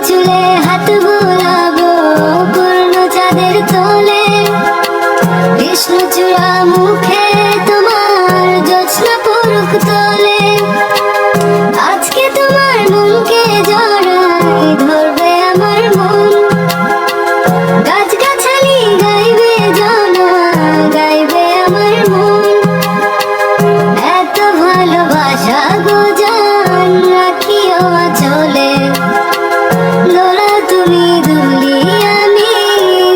চুলে হাত বোলাবো পূর্ণ চাঁদের তোলে, কৃষ্ণচূড়া মুখে তোমার জ্যোৎস্না পরুক তোলে। আজকে তোমার মনকে জড়াই ধরবে আমার মন, গাছগাছালি গাইবে জনা, গাইবে আমার মন। এত ভালোবাসা গো জান রাখিও আঁচলে, লোলা তুমি দুলি আমি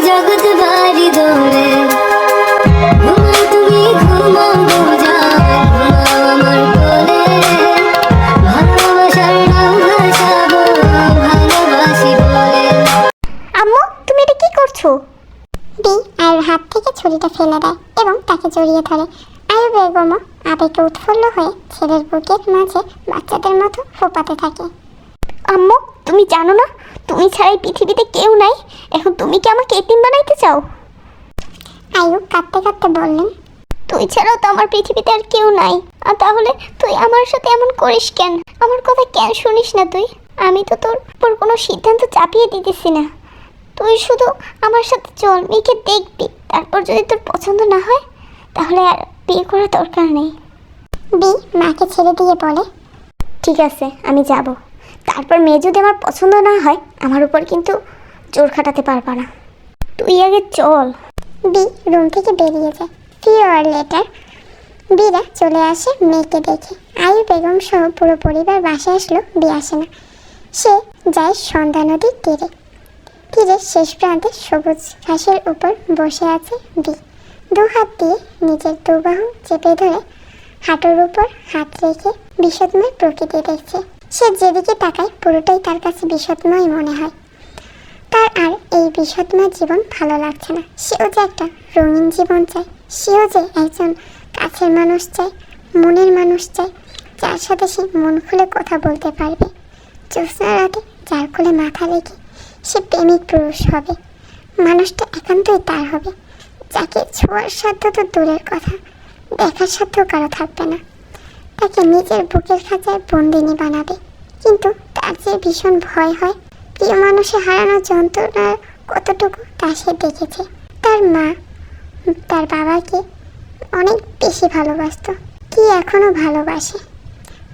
জগৎ বাড়ি দোলে। ঘুমাও তুমি ঘুমাও গো জান, ঘুমাও আমার কোলে, ভালোবাসার নাম ভাসাবো ভালোবাসি বলে। আম্মু তুমি এটা কি করছো? বি আয়ুর হাত থেকে ছুরিটা ফেলে দেয় এবং তাকে জড়িয়ে ধরে। আয়ু বেগমও আবেগে উৎফুল্ল হয়ে ছেলের বুকের মাঝে বাচ্চাদের মতো ফোপাতে থাকে। আম্মু তুমি জানো না তুমি ছাড়া এই পৃথিবীতে কেউ নাই, এখন তুমি কি আমাকে এতিম বানাইতে চাও? আয়ু কাঁদতে কাঁদতে বললেন, তুই ছাড়াও তো আমার পৃথিবীতে আর কেউ নাই, আর তাহলে তুই আমার সাথে এমন করিস কেন? আমার কথা কেন শুনিস না তুই? আমি তো তোর উপর কোনো সিদ্ধান্ত চাপিয়ে দিতেছি না, তুই শুধু আমার সাথে চল, মেয়েকে দেখবি, তারপর যদি তোর পছন্দ না হয় তাহলে আর বিয়ে করার দরকার নেই। বি মাকে ছেড়ে দিয়ে বলে, ঠিক আছে আমি যাব, তারপর মেয়ে যদি আমার পছন্দ না হয় আমার উপর কিন্তু জোর খাটাতে পারবা না, তুই আগে চল। বি রুম থেকে বেরিয়ে যায়। ফিউ আওয়ার লেটার বিরা চলে আসে মেয়েকে দেখে। আয়ু বেগম সহ পুরো পরিবার বাসায় আসলো, বি আসে না। সে যায় সন্ধ্যা নদীর তীরে। তীরের শেষ প্রান্তে সবুজ ঘাসের উপর বসে আছে বি। দু হাত দিয়ে নিজের দুবাহু চেপে ধরে হাঁটুর উপর হাত রেখে বিষাদময় প্রকৃতি দেখছে। সে যেদিকে তাকায় পুরোটাই তার কাছে বিষাদময় মনে হয়। তার আর এই বিষাদময় জীবন ভালো লাগছে না। সেও যে একটা রঙিন জীবন চায়, সেও যে একজন কাছের মানুষ চায়, মনের মানুষ চায়, যার সাথে সে মন খুলে কথা বলতে পারবে। জ্যোৎস্না রাতে যার কোলে মাথা রেখে সে প্রেমিক পুরুষ হবে। মানুষটা একান্তই তার হবে, যাকে ছোঁয়ার সাধ্য তো দূরের কথা, দেখার সাধ্যও কারো থাকবে না। তাকে নিজের বুকের খাঁচায় বন্দিনী বানাবে। কিন্তু তার যে ভীষণ ভয় হয়, প্রিয় মানুষে হারানোর যন্ত্রণার কতটুকু তা সে দেখেছে। তার মা তার বাবাকে অনেক বেশি ভালোবাসতো, কি এখনো ভালোবাসে।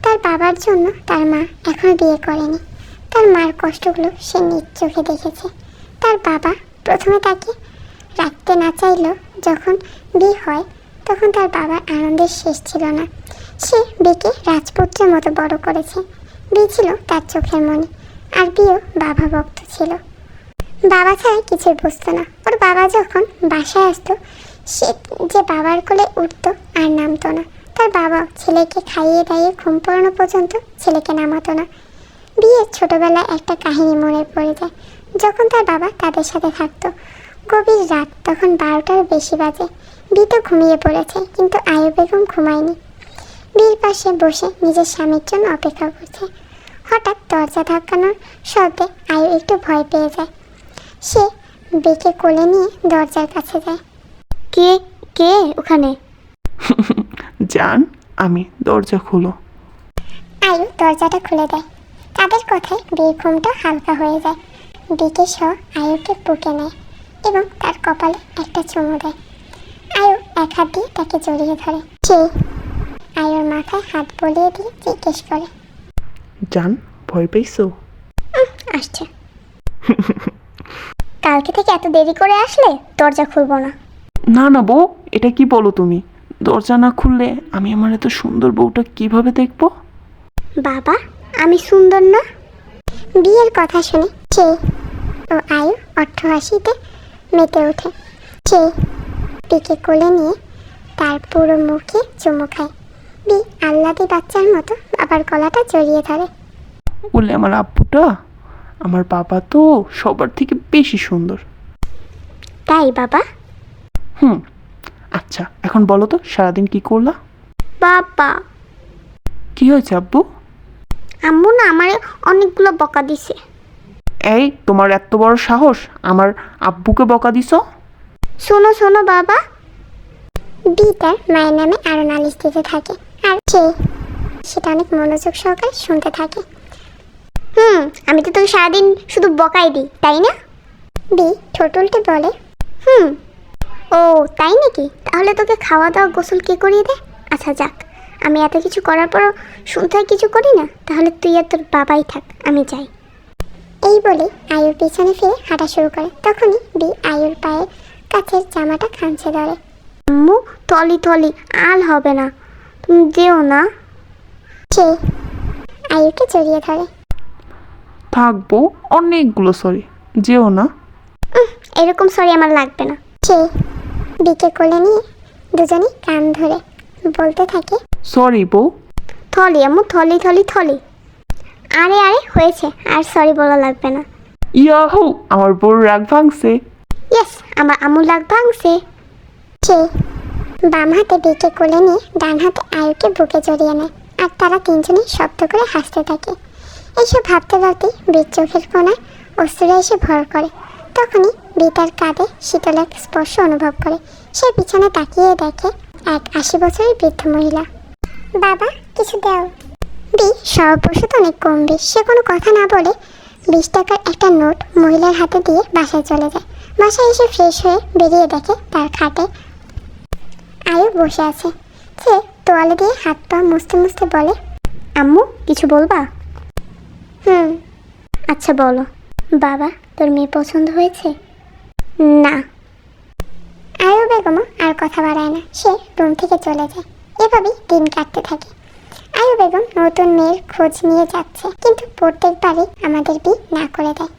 তার বাবার জন্য তার মা এখনো বিয়ে করেনি। তার মার কষ্টগুলো সে নিজ চোখে দেখেছে। তার বাবা প্রথমে তাকে রাখতে না চাইলেও যখন বিয়ে হয় তখন তার বাবার আনন্দের শেষ ছিল না। সে বিকে রাজপুত্রের মতো বড় করেছে। বি ছিল তার চোখের মণি, আর বিও বাবা ভক্ত ছিল। বাবা ছাড়া কিছুই বুঝতো না। ওর বাবা যখন বাসায় আসতো সে যে বাবার কোলে উঠতো আর নামতো না। তার বাবা ছেলেকে খাইয়ে দাইয়ে ঘুম পড়ানো পর্যন্ত ছেলেকে নামাতো না। বিয়ের ছোটবেলায় একটা কাহিনী মনে পড়ে যায়। যখন তার বাবা তাদের সাথে থাকতো, গভীর রাত, তখন 12টার বেশি বাজে। বি তো ঘুমিয়ে পড়েছে, কিন্তু আয়ু বেগম ঘুমায়নি। বিয়ের পাশে বসে নিজের স্বামীর জন্য অপেক্ষা করছে। হঠাৎ দরজা ধাক্কানোর শব্দে আয়ু একটু ভয় পেয়ে যায়। সে বিকে কোলে নিয়ে দরজার কাছে যায়। কে কে ওখানে? জান আমি, দরজা খুলো। আয়ু দরজাটা খুলে দেয়। তাদের কথায় বিয়ের ঘুমটা হালকা হয়ে যায়। বিকে সহ আয়ুকে বুকে নেয় এবং তার কপালে একটা চুমু দেয়। আয়ু এক হাত দিয়ে তাকে জড়িয়ে ধরে। সে আয়ুর মাথায় হাত বলিয়ে দিয়ে জিজ্ঞেস করে, জান ভয় পেয়েছো? আসছে। কালকে থেকে এত দেরি করে আসলে দরজা খুলবো না। না না বউ, এটা কি বলো তুমি? দরজা না খুললে আমি আমার এত সুন্দর বউটা কিভাবে দেখবো? বাবা আমি সুন্দর না? বিয়ের কথা শুনে সে ও আয়ু অট্টহাসিতে মেতে ওঠে। সে বিকে কোলে নিয়ে তার পুরো মুখে চুমু খায়। বি আহ্লাদী বাচ্চার মতো বাবার গলাটা জড়িয়ে ধরে। বললে আমার আব্বুটা, আমার বাবা তো সবার থেকে বেশি সুন্দর। তাই বাবা? আচ্ছা এখন বলো তো সারাদিন কি করলা? বাবা কি হয়েছে আব্বু? আম্মু না আমার অনেকগুলো বকা দিছে। এই তোমার এত বড় সাহস আমার আব্বুকে বকা দিছো? শোনো শোনো বাবা। বি তার মায়ের নামে আরো নালিশ দিতে থাকে, আর সেটা অনেক মনোযোগ সহকারে শুনতে থাকে। আমি তো তোকে সারাদিন শুধু বকাই দিই, তাই না? বি ঠোঁট উল্টে বলে, ও তাই নাকি? তাহলে তোকে খাওয়া দাওয়া গোসল কে করিয়ে দেয়? আচ্ছা যাক, আমি এত কিছু করার পরও শুনতে হয় কিছু করি না, তাহলে তুই আর তোর বাবাই থাক, আমি যাই। এই বলে আয়ুর পিছনে ফিরে হাঁটা শুরু করে। তখনই বি আয়ুর পায়ের কাছের জামাটা খামচে ধরে। আম্মু থলি থলি আর হবে না, তুমি যেও না। সে আয়ুকে জড়িয়ে ধরে। থাকবো, অনেকগুলো সরি, যেও না। এরকম সরি আমার লাগবে না। সে বিকে কোলে নিয়ে দুজনেই কান ধরে বলতে থাকে, সরি বউ। থলি আম্মু, থলি থলি থলি। আরে আরে হয়েছে, আর সরি বলা লাগবে না। ইয়াহু, আমার বউর রাগ ভাঙছে। ইয়েস, আমার আম্মু লাগ ভাঙছে। সে বাম হাতে বিকে কোলে নিয়ে ডান হাতে আয়ুকে বুকে জড়িয়ে নেয়, আর তারা তিনজনেই শব্দ করে হাসতে থাকে। এইসব ভাবতে ভাবতেই বীর চোখের কোণায় অশ্রুরা এসে ভর করে। তখনই বি তার কাঁধে শীতল এক স্পর্শ অনুভব করে। সে পিছনে তাকিয়ে দেখে এক 80 বছরের বৃদ্ধ মহিলা। বাবা কিছু দাও। বি সর্বপ্রসূত অনেক গম্ভীর। সে কোনো কথা না বলে 20 টাকার একটা নোট মহিলার হাতে দিয়ে বাসায় চলে যায়। বাসায় এসে ফ্রেশ হয়ে বেরিয়ে দেখে তার খাটে আয়ু বসে আছে। সে তোয়ালে দিয়ে হাত পা মুছতে মুছতে বলে, আম্মু কিছু বলবা? আচ্ছা বলো। বাবা তোর মেয়ে পছন্দ হয়েছে? না। আয়ু বেগমও আর কথা বাড়ায় না, সে রুম থেকে চলে যায়। এভাবেই দিন কাটতে থাকে। আয়ু বেগম নতুন মেয়ের খোঁজ নিয়ে যাচ্ছে, কিন্তু প্রত্যেকবারই আমাদের বি না করে দেয়।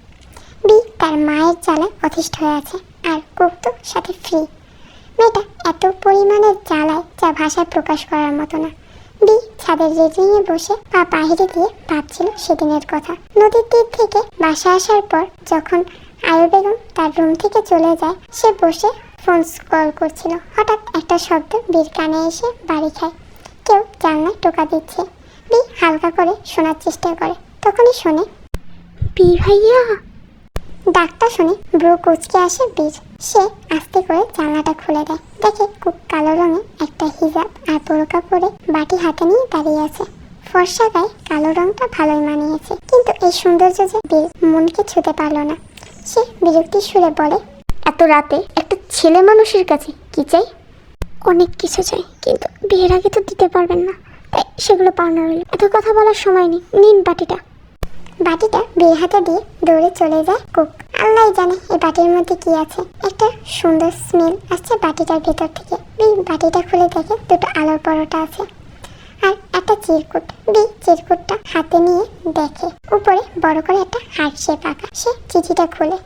বি তার মায়ের জ্বালায় অতিষ্ঠ হয়ে আছে, আর কুক সাথে ফ্রি। মেয়েটা এত পরিমাণে জ্বালায় যা ভাষায় প্রকাশ করার মতো না। বি ছাদের রেলিংয়ে বসে পা বাহিরে দিয়ে ভাবছিল সেদিনের কথা। নদীর তীর থেকে বাসা আসার পর যখন আয়ু বেগম তার রুম থেকে চলে যায়, সে বসে ফোন কল করছিল। হঠাৎ একটা শব্দ বীর কানে এসে বাড়ি খায়। কেউ জানলায় টোকা দিচ্ছে। বি হালকা করে শোনার চেষ্টা করে, তখনই শোনে, বীর ভাইয়া। ডাকটা শুনে ব্রু কুচকে আসে বীর। সে আস্তে করে জানলাটা খুলে দেয়, দেখে খুব কালো রঙে একটা হিজাব আর বোরকা পরে বাটি হাতে নিয়ে দাঁড়িয়ে আছে। ফর্সা গায়ে কালো রঙটা ভালোই মানিয়েছে, কিন্তু এই সৌন্দর্য যে বীর মনকে ছুঁতে পারল না। সে বিরক্তির সুরে বলে, এত রাতে একটা ছেলে মানুষের কাছে কি চাই? অনেক কিছু চাই, কিন্তু বিয়ের আগে তো দিতে পারবেন না, তাই সেগুলো পাওনা রইল। এত কথা বলার সময় নেই, নিন বাটিটা। বাটিটা বিয়ের হাতে দিয়ে দৌড়ে চলে যায় কুক। আল্লাহ জানে এই বাটির মধ্যে কি আছে। একটা সুন্দর স্মেল আসছে বাটিটার ভেতর থেকে। বি বাটিটা খুলে দেখে দুটো আলোর পরোটা আছে আর একটা চিরকুট। বি চিরকুটটা হাতে নিয়ে দেখে উপরে বড় করে একটা হার্ট শেপ আঁকা। সে চিঠিটা খুলে